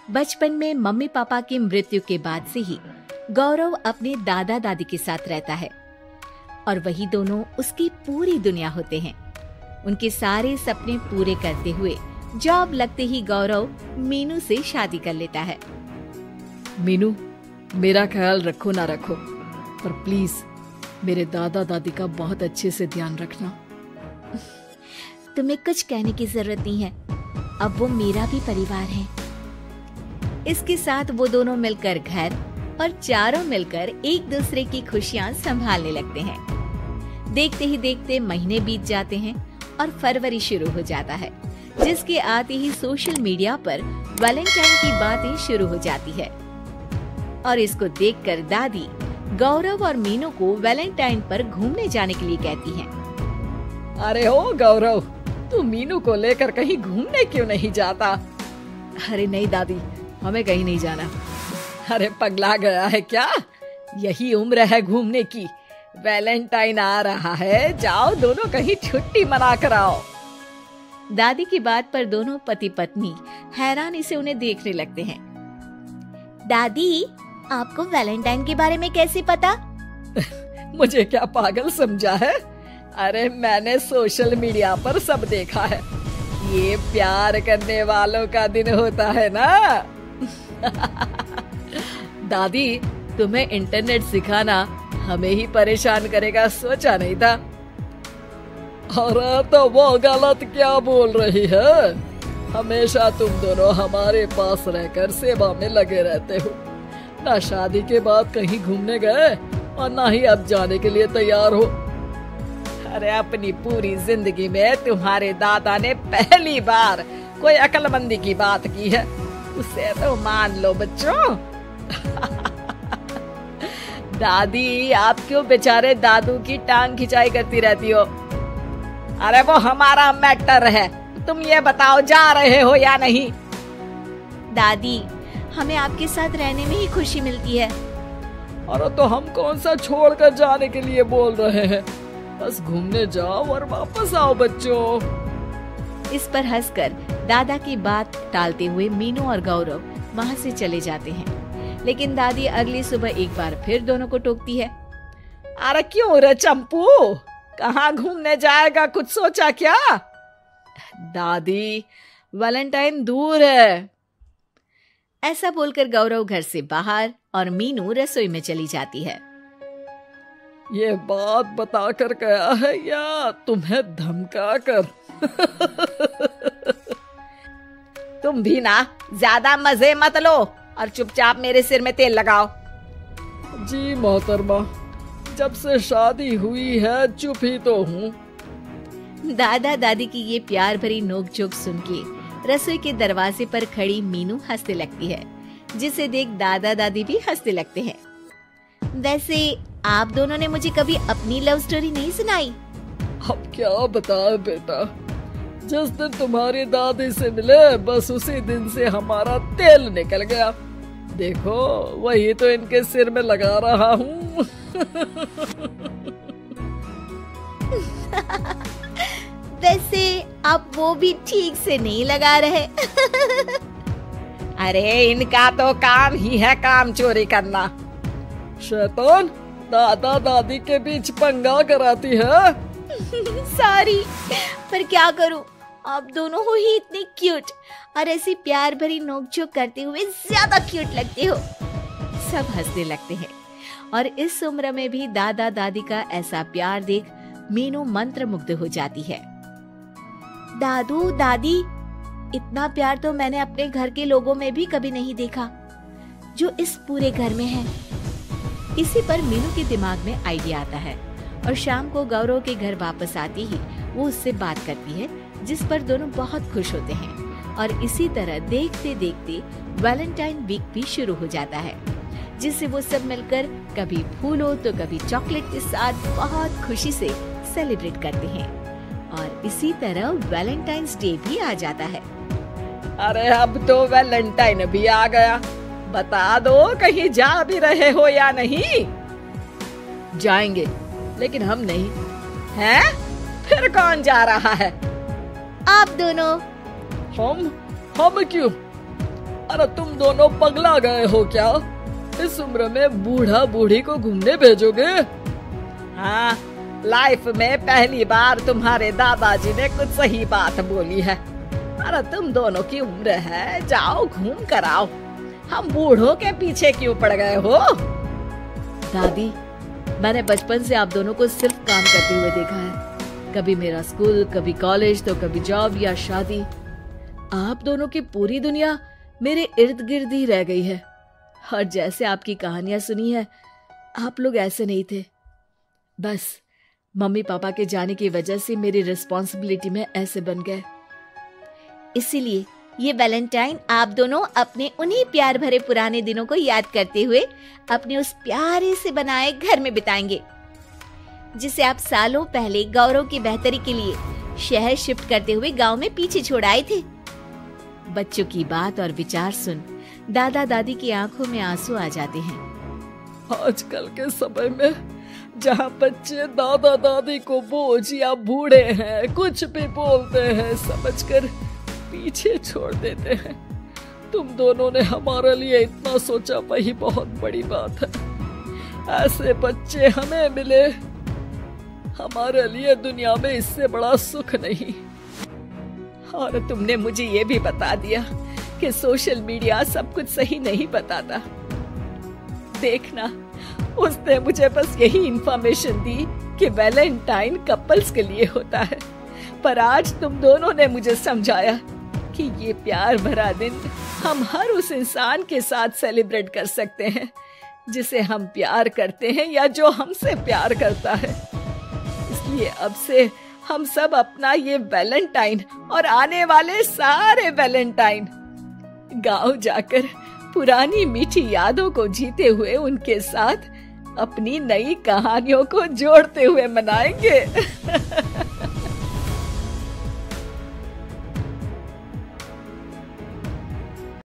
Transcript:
बचपन में mummy papa की मृत्यु के बाद से ही गौरव अपने दादा दादी के साथ रहता है और वही दोनों उसकी पूरी दुनिया होते हैं। उनके सारे सपने पूरे करते हुए जॉब लगते ही गौरव मीनू से शादी कर लेता है। मीनू, मेरा ख्याल रखो ना रखो, पर प्लीज मेरे दादा दादी का बहुत अच्छे से ध्यान रखना। तुम्हें कुछ कहने की जरूरत नहीं है, अब वो मेरा भी परिवार है। इसके साथ वो दोनों मिलकर घर और चारों मिलकर एक दूसरे की खुशियां संभालने लगते हैं। देखते ही देखते महीने बीत जाते हैं और फरवरी शुरू हो जाता है, जिसके आते ही सोशल मीडिया पर वैलेंटाइन की बातें शुरू हो जाती है। और इसको देखकर दादी गौरव और मीनू को वैलेंटाइन पर घूमने जाने के लिए कहती हैं। अरे ओ गौरव, तू मीनू को लेकर कहीं घूमने क्यों नहीं जाता? अरे नहीं दादी, हमें कहीं नहीं जाना। अरे पगला गया है क्या? यही उम्र है घूमने की। वैलेंटाइन आ रहा है, जाओ दोनों कहीं छुट्टी मना कर आओ। दादी की बात पर दोनों पति पत्नी हैरानी से उन्हें देखने लगते हैं। दादी, आपको वैलेंटाइन के बारे में कैसे पता? मुझे क्या पागल समझा है? अरे मैंने सोशल मीडिया पर सब देखा है। ये प्यार करने वालों का दिन होता है ना। दादी, तुम्हें इंटरनेट सिखाना हमें ही परेशान करेगा, सोचा नहीं था। अरे तो वो गलत क्या बोल रही है? हमेशा तुम दोनों हमारे पास रहकर सेवा में लगे रहते हो। ना शादी के बाद कहीं घूमने गए और ना ही अब जाने के लिए तैयार हो। अरे अपनी पूरी जिंदगी में तुम्हारे दादा ने पहली बार कोई अक्लमंदी की बात की है, उसे तो मान लो बच्चों। दादी, आप क्यों बेचारे दादू की टांग खिंचाई करती रहती हो? अरे वो हमारा मैटर है, तुम ये बताओ जा रहे हो या नहीं? दादी, हमें आपके साथ रहने में ही खुशी मिलती है। अरे तो हम कौन सा छोड़कर जाने के लिए बोल रहे हैं? बस घूमने जाओ और वापस आओ बच्चों। इस पर हंसकर दादा की बात टालते हुए मीनू और गौरव वहाँ से चले जाते हैं। लेकिन दादी अगली सुबह एक बार फिर दोनों को टोकती है। अरे क्यों रे चंपू, कहाँ घूमने जाएगा, कुछ सोचा क्या? दादी, वैलेंटाइन दूर है। ऐसा बोलकर गौरव घर से बाहर और मीनू रसोई में चली जाती है। ये बात बता कर गया है या तुम्हें धमका कर? तुम भी ना ज्यादा मजे मत लो और चुपचाप मेरे सिर में तेल लगाओ। जी मोहतरमा, जब से शादी हुई है चुप ही तो हूँ। दादा दादी की ये प्यार भरी नोकझोंक सुन के रसोई के दरवाजे पर खड़ी मीनू हंसने लगती है, जिसे देख दादा दादी भी हंसने लगते हैं। वैसे आप दोनों ने मुझे कभी अपनी लव स्टोरी नहीं सुनाई। अब क्या बताए बेटा, जिस दिन तुम्हारी दादी से मिले बस उसी दिन से हमारा तेल निकल गया। देखो वही तो इनके सिर में लगा रहा हूँ। वैसे आप वो भी ठीक से नहीं लगा रहे। अरे इनका तो काम ही है काम चोरी करना। शैतान, दादा दादी के बीच पंगा कराती है। सॉरी, पर क्या करूं, आप दोनों हो ही इतने क्यूट और ऐसी प्यार भरी नोकझोंक करते हुए ज्यादा क्यूट लगते हो। सब हंसने लगते हैं और इस उम्र में भी दादा दादी का ऐसा प्यार देख मीनू मंत्रमुग्ध हो जाती है। दादू दादी, इतना प्यार तो मैंने अपने घर के लोगों में भी कभी नहीं देखा जो इस पूरे घर में है। इसी पर मीनू के दिमाग में आइडिया आता है और शाम को गौरव के घर वापस आती ही वो उससे बात करती है, जिस पर दोनों बहुत खुश होते हैं। और इसी तरह देखते देखते वैलेंटाइन वीक भी शुरू हो जाता है, जिसे वो सब मिलकर कभी फूलों तो कभी चॉकलेट के साथ बहुत खुशी से सेलिब्रेट करते हैं। और इसी तरह वैलेंटाइंस डे भी आ जाता है। अरे अब तो वैलेंटाइन भी आ गया, बता दो कहीं जा भी रहे हो या नहीं? जाएंगे, लेकिन हम नहीं। हैं? फिर कौन जा रहा है? आप दोनों। हम क्यों? अरे तुम दोनों पगला गए हो क्या? इस उम्र में बूढ़ा बूढ़ी को घूमने भेजोगे? हाँ, लाइफ में पहली बार तुम्हारे दादाजी ने कुछ सही बात बोली है। अरे तुम दोनों की उम्र है, जाओ घूम कर आओ। हम बूढ़ों के पीछे क्यों पड़ गए हो? दादी, मैंने बचपन से आप दोनों को सिर्फ काम करते हुए देखा है। कभी मेरा स्कूल, कभी कॉलेज, तो कभी जॉब या शादी। आप दोनों की पूरी दुनिया मेरे इर्द गिर्द ही रह गई है। और जैसे आपकी कहानियां सुनी है, आप लोग ऐसे नहीं थे। बस मम्मी पापा के जाने की वजह से मेरी रिस्पॉन्सिबिलिटी में ऐसे बन गए। इसीलिए ये वैलेंटाइन आप दोनों अपने उन्हीं प्यार भरे पुराने दिनों को याद करते हुए अपने उस प्यारे से बनाए घर में बिताएंगे, जिसे आप सालों पहले गौरव की बेहतरी के लिए शहर शिफ्ट करते हुए गांव में पीछे छोड़ आए थे। बच्चों की बात और विचार सुन दादा दादी की आंखों में आंसू आ जाते हैं। आजकल के समय में जहाँ बच्चे दादा दादी को बोझ या बूढ़े हैं कुछ भी बोलते हैं समझकर पीछे छोड़ देते हैं। तुम दोनों ने हमारे लिए इतना सोचा, वही बहुत बड़ी बात है। ऐसे बच्चे हमें मिले, हमारे लिए दुनिया में इससे बड़ा सुख नहीं। और तुमने मुझे ये भी बता दिया कि सोशल मीडिया सब कुछ सही नहीं बताता। देखना, उसने मुझे बस यही इंफॉर्मेशन दी कि वैलेंटाइन कपल्स के लिए होता है, पर आज तुम दोनों ने मुझे समझाया कि ये प्यार भरा दिन हम हर उस इंसान के साथ सेलिब्रेट कर सकते हैं जिसे हम प्यार करते हैं या जो हमसे प्यार करता है। इसलिए अब से हम सब अपना ये वैलेंटाइन और आने वाले सारे वैलेंटाइन गांव जाकर पुरानी मीठी यादों को जीते हुए उनके साथ अपनी नई कहानियों को जोड़ते हुए मनाएंगे।